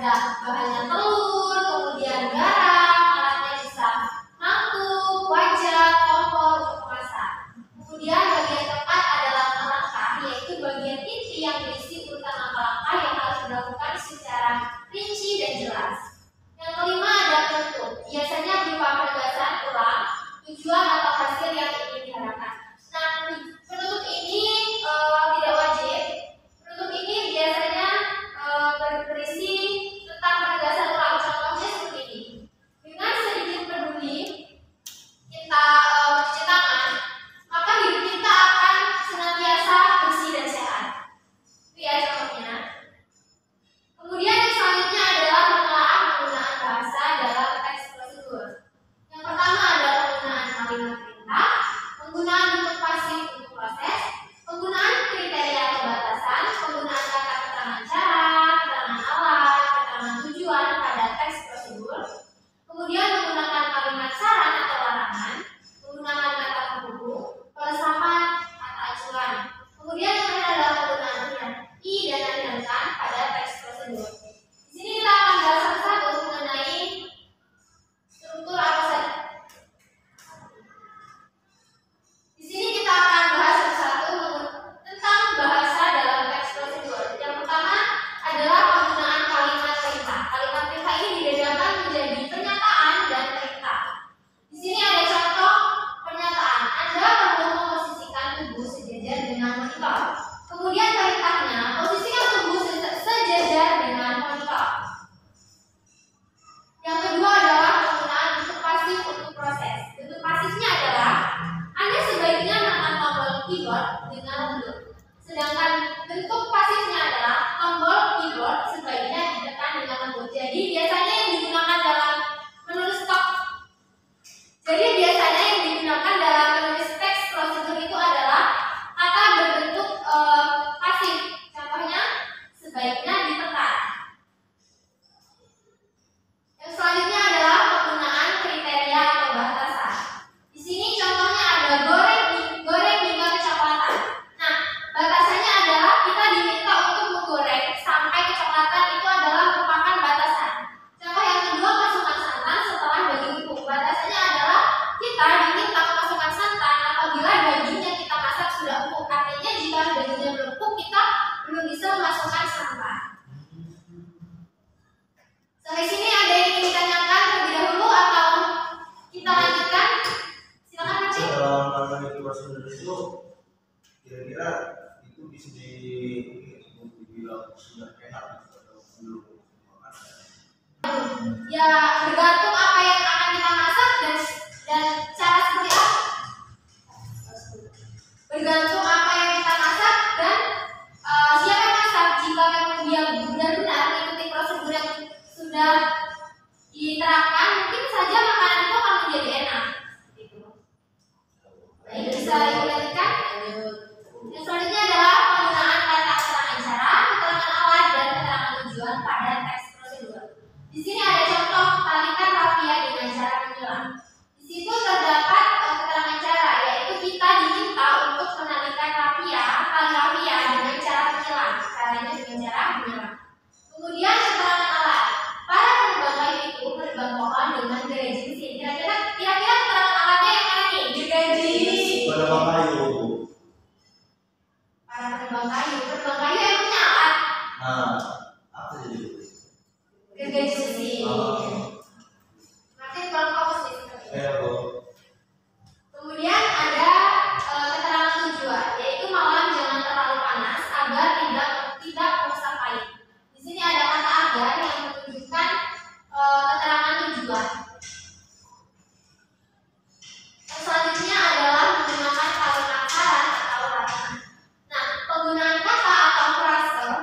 ada bahannya telur, kemudian garam, alatnya bisa mangkuk, wajan, kompor untuk memasak. Kemudian bagian keempat adalah langkah, yaitu bagian inti yang berisi urutan langkah-langkah yang harus dilakukan secara rinci dan jelas. Yang kelima ada penutup, biasanya berupa penegasan ulang tujuan atau hasil yang ingin diharapkan. Nah, penutup ini tidak wajib. Penutup ini biasanya berisi tentang penegasan ulang. Contohnya seperti ini. Dengan sedikit peduli kita mencuci tangan, maka hidup kita akan senantiasa bersih dan sehat. Itu ya contohnya. Kemudian yang selanjutnya adalah penelaah penggunaan bahasa dalam teks prosedur. Yang pertama adalah penggunaan kalimat perintah, penggunaan bentuk pasif untuk proses, penggunaan kriteria atau batasan, penggunaan kata keterangan cara, keterangan alat, keterangan tujuan pada teks prosedur, kemudian menggunakan kalimat saran atau larangan, menggunakan kata penghubung, peresapan, kata acuan. Kemudian yang terakhir adalah penggunaan i dan dan pada teks prosedur. Di sini kita akan bahas satu-satu mengenai struktur apa saja. Di sini kita akan bahas satu-satu tentang bahasa dalam teks prosedur. Yang pertama adalah penggunaan kalimat perintah. Kalimat perintah ini dibedakan menjadi pernyataan dan perintah. Di sini ada contoh pernyataan. Anda perlu memposisikan tubuh sejajar dengan monitor. Kemudian perintahnya, posisikan tubuh sejajar dengan monitor. Yang kedua adalah penggunaan bentuk pasif untuk proses. Bentuk pasifnya adalah Anda sebaiknya menekan tombol keyboard dengan lembut. Sedangkan bentuk pasifnya adalah tombol keyboard sebaiknya ditekan dengan lembut. Jadi biasanya yang digunakan dalam menulis teks prosedur itu adalah kata berbentuk pasif. Contohnya sebaiknya ditekan. Yang selanjutnya adalah penggunaan kriteria atau batasan. Di sini contohnya ada goreng hingga kecoklatan. Nah, batasannya adalah kita diminta untuk menggoreng sampai kecoklatan, itu adalah merupakan batasan. Contoh yang kedua, masukkan santan setelah daging empuk. Batasannya adalah kita diminta memasukkan santan apabila daging yang kita masak sudah empuk. Artinya jika dagingnya belum empuk, kita belum bisa memasukkan santan. Sampai sini ada yang ingin ditanyakan terlebih dahulu atau kita lanjutkan? Silakan Pak Cik. Dalam melakukan prosedur itu kira-kira itu bisa dibilang sudah enak atau belum? Ya bergantung apa yang akan kita masak dan cara seperti apa. Bergantung apa yang kita masak dan siapa yang masak. Jika memang dia benar-benar mengikuti prosedur yang sudah diterapkan, mungkin saja makanan itu akan menjadi enak. Baik, bisa dilanjutkan. Yang selanjutnya adalah penggunaan kata keterangan cara, keterangan alat, dan keterangan tujuan pada teks prosedur. Di sini ada contoh tarikan rafia dengan cara menyelam. Di situ terdapat keterangan cara, yaitu kita diminta untuk menalikan tali rafia dengan cara menyelam. Caranya dengan cara menyelam. Kemudian keterangan alat. Para penebang kayu itu menebang pohon dengan gergaji mesin. Kira-kira keterangan alatnya yang mana nih? Gergaji. Penebang kayu. Para penebang kayu yang punya alat. Nah, apa jadi? Gergaji mesin. Martin tolong fokus di sini. Kemudian ada keterangan tujuan, yaitu malam jangan terlalu panas agar tidak merusak kain. Di sini ada kata agar yang menunjukkan keterangan tujuan. Yang selanjutnya adalah menggunakan kalimat saran atau larangan. Nah, penggunaan kata atau frase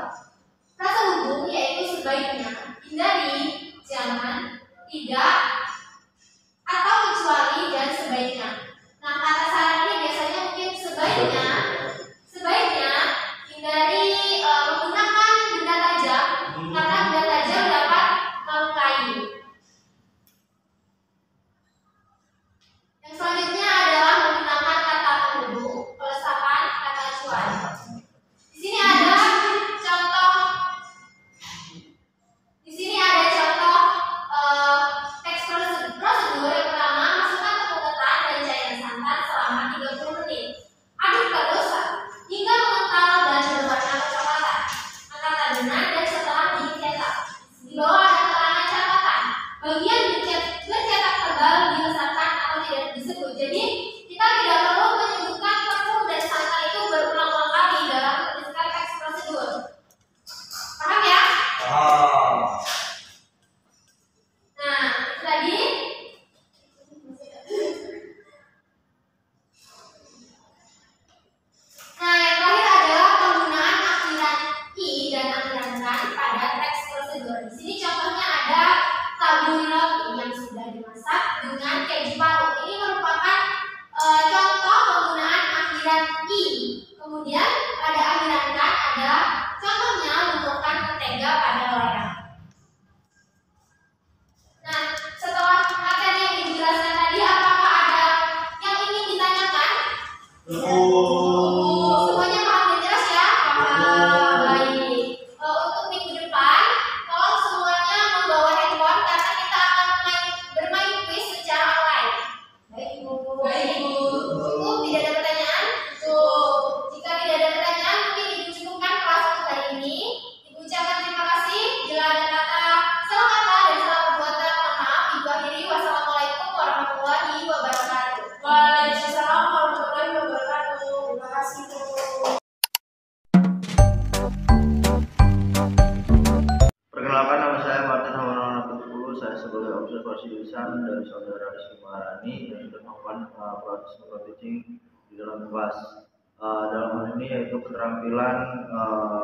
hubung yaitu sebaiknya, hindari, jangan, tidak, atau kecuali dan sebaiknya. Nah, kata saran ini biasanya mungkin sebaiknya hindari menggunakan sana dan setelah dicetak. Di bawah ada keterangan catatan. Bagian bercetak tebal dibesarkan atau tidak disebut. Jadi kita tidak perlu menyebutkan tepung dan santan itu berulang-ulang kali dalam menuliskan teks prosedur. Paham ya? Paham. Nah, itu tadi. Nah, yang terakhir adalah penggunaan akhiran i dan akhiran kan pada teks prosedur. Di sini contohnya ada taburi roti yang sudah dimasak dengan keju parut. Ini merupakan contoh penggunaan akhiran i. Kemudian pada akhiran kan ada contohnya lumurkan mentega pada loyang. Nah, setelah materi yang dijelaskan tadi, apakah ada yang ingin ditanyakan? Semuanya paham dan jelas ya? Paham. Baik. Untuk minggu depan, tolong semuanya membawa handphone karena kita akan bermain quiz secara online. Baik, Ibu. Baik, Ibu. Cukup, tidak ada pertanyaan? Cukup. Jika tidak ada pertanyaan, mungkin Ibu cukupkan kelas untuk hari ini. Ibu ucapkan terima kasih. Bila ada kata, salah kata dan salah perbuatan, mohon maaf. Ibu akhiri. Wassalamualaikum warahmatullahi wabarakatuh. Waalaikumsalam warahmatullahi wabarakatuh. Terima kasih, Bu. Perkenalkan, nama saya Martin Hawana Putu. Saya sebagai observasi lisan dari saudara Rizky Maharani yang sudah melakukan proses teaching di dalam kelas. Dalam hal ini yaitu keterampilan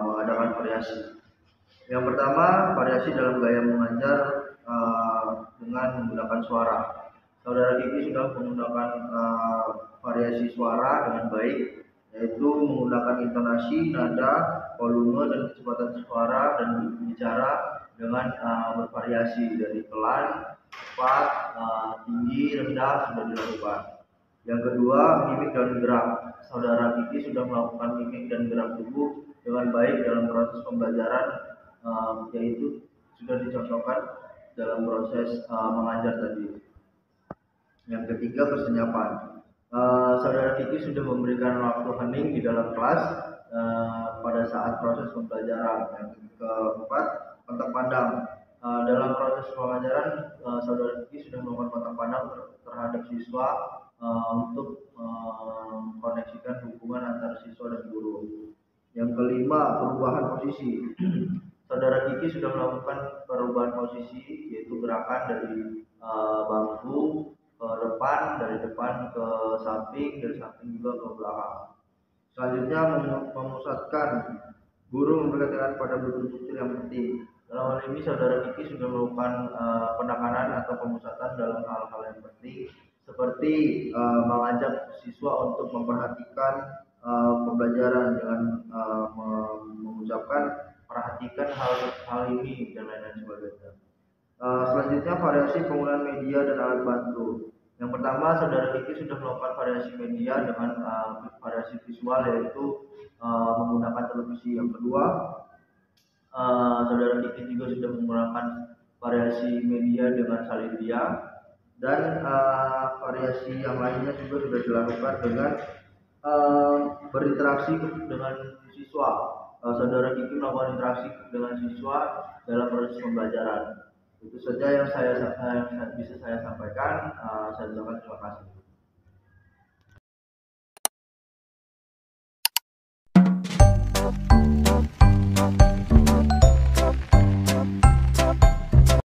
mengadakan variasi. Yang pertama, variasi dalam gaya mengajar dengan menggunakan suara. Saudara Kiki sudah menggunakan variasi suara dengan baik, yaitu menggunakan intonasi, nada, volume, dan kecepatan suara dan bicara dengan bervariasi dari pelan, cepat, tinggi, rendah sudah dilakukan. Yang kedua, mimik dan gerak. Saudara Kiki sudah melakukan mimik dan gerak tubuh dengan baik dalam proses pembelajaran, yaitu sudah dicontohkan dalam proses mengajar tadi. Yang ketiga, persenyapan. Saudara Kiki sudah memberikan waktu hening di dalam kelas pada saat proses pembelajaran. Yang keempat, kontak pandang. Dalam proses pengajaran, saudara Kiki sudah melakukan kontak pandang terhadap siswa untuk mengkoneksikan hubungan antara siswa dan guru. Yang kelima, perubahan posisi. Saudara Kiki sudah melakukan perubahan posisi, yaitu gerakan dari bangku ke depan, dari depan ke samping, dari samping juga ke belakang. Selanjutnya, memusatkan. Guru memperhatikan pada betul-betul yang penting. Dalam hal ini, saudara Kiki sudah melakukan penekanan atau pemusatan dalam hal-hal yang penting, seperti mengajak siswa untuk memperhatikan pembelajaran dengan mengucapkan perhatikan hal ini dan lain-lain sebagainya. Selanjutnya, variasi penggunaan media dan alat bantu. Yang pertama, saudara Kiki sudah melakukan variasi media dengan variasi visual, yaitu menggunakan televisi. Yang kedua, saudara Kiki juga sudah menggunakan variasi media dengan salin dia, dan variasi yang lainnya juga sudah dilakukan dengan berinteraksi dengan siswa. Saudara Kiki melakukan interaksi dengan siswa dalam proses pembelajaran. Itu saja yang bisa saya sampaikan. Saya ucapkan terima kasih.